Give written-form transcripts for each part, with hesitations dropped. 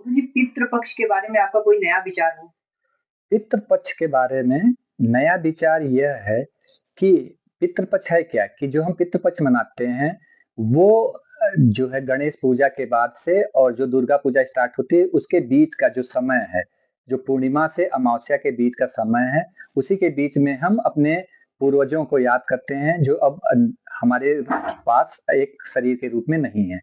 जी, पितृपक्ष के बारे में आपका कोई नया विचार हो? पितृपक्ष के बारे में नया विचार यह है कि पितृपक्ष है क्या कि जो हम पितृपक्ष मनाते हैं वो जो है गणेश पूजा के बाद से और जो दुर्गा पूजा स्टार्ट होती है उसके बीच का जो समय है, जो पूर्णिमा से अमावस्या के बीच का समय है, उसी के बीच में हम अपने पूर्वजों को याद करते हैं जो अब हमारे पास एक शरीर के रूप में नहीं है।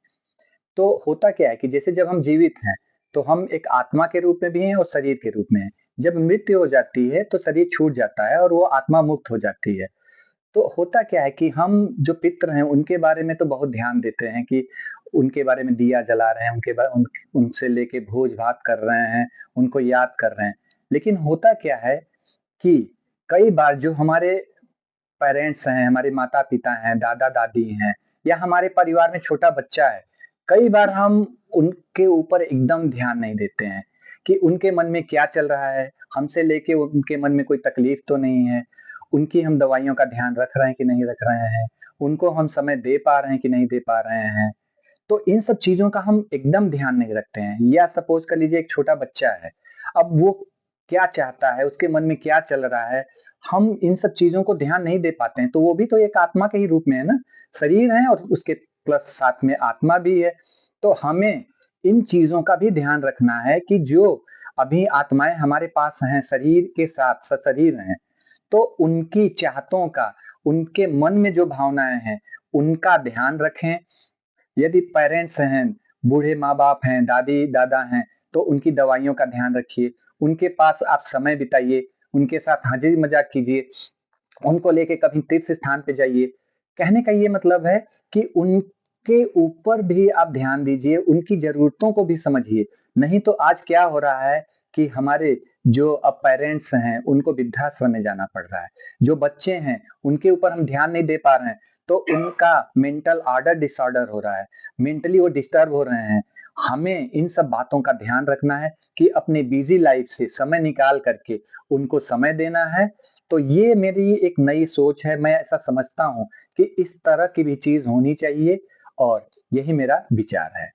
तो होता क्या है कि जैसे जब हम जीवित हैं, तो हम एक आत्मा के रूप में भी हैं और शरीर के रूप में हैं। जब मृत्यु हो जाती है, तो शरीर छूट जाता है और वो आत्मा मुक्त हो जाती है। तो होता क्या है कि हम जो पितृ हैं, उनके बारे में तो बहुत ध्यान देते हैं कि उनके बारे में दिया जला रहे हैं, उनसे लेके भोज-भात कर रहे हैं, उनको याद कर रहे हैं। लेकिन होता क्या है कि कई बार जो हमारे पेरेंट्स हैं, हमारे माता-पिता हैं, दादा-दादी हैं या हमारे परिवार में छोटा बच्चा है, कई बार हम उनके ऊपर एकदम ध्यान नहीं देते हैं कि उनके मन में क्या चल रहा है, हमसे लेके उनके मन में कोई तकलीफ तो नहीं है, उनकी हम दवाइयों का ध्यान रख रहे हैं कि नहीं रख रहे हैं, उनको हम समय दे पा रहे हैं कि नहीं दे पा रहे हैं। तो इन सब चीज़ों का हम एकदम ध्यान नहीं रखते हैं या सपोज़ कर लीजिए एक छोटा बच्चा है, अब वो क्या चाहता है, उसके मन में क्या चल रहा है, हम इन सब चीज़ों को ध्यान नहीं दे पाते हैं, तो वो भी तो एक आत्मा के ही रूप में है ना, शरीर है और उसके प्लस साथ में आत्मा भी है। तो हमें इन चीज़ों का भी ध्यान रखना है कि जो अभी आत्माएँ हमारे पास हैं, शरीर के साथ सशरीर हैं, तो उनकी चाहतों का, उनके मन में जो भावनाएँ हैं, उनका ध्यान रखें। यदि पेरेंट्स हैं, बूढ़े माँ-बाप हैं, दादी-दादा हैं, तो उनकी दवाइयों का ध्यान रखिए, उनके पास आप समय बिताइए, उनके साथ हँसी-मज़ाक कीजिए, उनको लेके कभी तीर्थ स्थान पे जाइए। कहने का ये मतलब है कि उनके ऊपर भी आप ध्यान दीजिए, उनकी ज़रूरतों को भी समझिए। नहीं तो आज क्या हो रहा है कि हमारे जो अब पेरेंट्स हैं, उनको वृद्धाश्रम में जाना पड़ रहा है। जो बच्चे हैं, उनके ऊपर हम ध्यान नहीं दे पा रहे हैं, तो उनका मेंटल ऑर्डर डिसऑर्डर हो रहा है, मेंटली वो डिस्टर्ब हो रहे हैं। हमें इन सब बातों का ध्यान रखना है कि अपने बिज़ी लाइफ़ से समय निकाल कर के उनको समय देना है। तो ये मेरी एक नई सोच है, मैं ऐसा समझता हूँ कि इस तरह की भी चीज़ होनी चाहिए और यही मेरा विचार है।